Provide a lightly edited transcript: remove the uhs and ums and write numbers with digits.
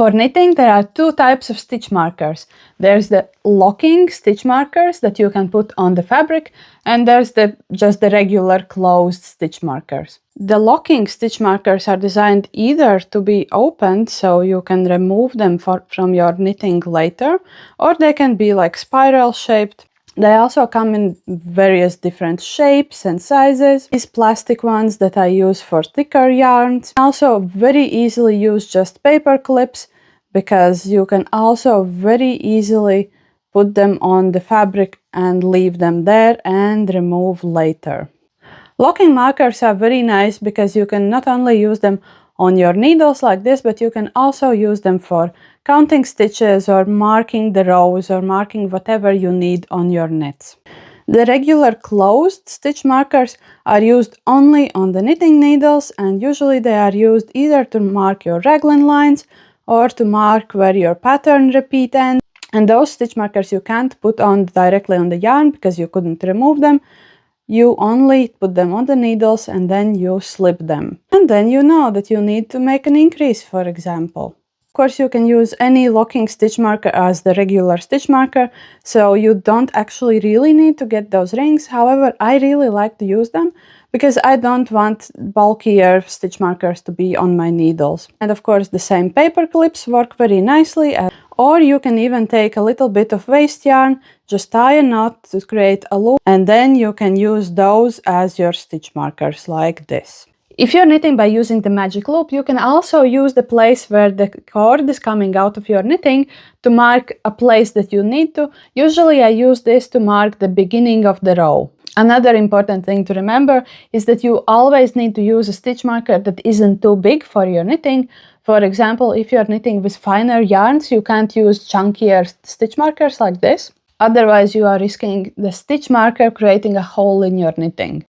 For knitting, there are two types of stitch markers. There's the locking stitch markers that you can put on the fabric, and there's just the regular closed stitch markers. The locking stitch markers are designed either to be opened so you can remove them from your knitting later, or they can be like spiral shaped. They also come in various different shapes and sizes. These plastic ones that I use for thicker yarns. Also very easily use just paper clips, because you can also very easily put them on the fabric and leave them there and remove later. Locking markers are very nice because you can not only use them on your needles like this, but you can also use them for counting stitches or marking the rows or marking whatever you need on your knits. The regular closed stitch markers are used only on the knitting needles, and usually they are used either to mark your raglan lines or to mark where your pattern repeat ends. And those stitch markers you can't put on directly on the yarn because you couldn't remove them. You only put them on the needles and then you slip them. And then you know that you need to make an increase, for example. Of course, you can use any locking stitch marker as the regular stitch marker, so you don't actually really need to get those rings. However, I really like to use them because I don't want bulkier stitch markers to be on my needles. And of course, the same paper clips work very nicely. Or you can even take a little bit of waste yarn, just tie a knot to create a loop, and then you can use those as your stitch markers like this. If you're knitting by using the magic loop, you can also use the place where the cord is coming out of your knitting to mark a place that you need to. Usually I use this to mark the beginning of the row. Another important thing to remember is that you always need to use a stitch marker that isn't too big for your knitting. For example, if you're knitting with finer yarns, you can't use chunkier stitch markers like this. Otherwise, you are risking the stitch marker creating a hole in your knitting.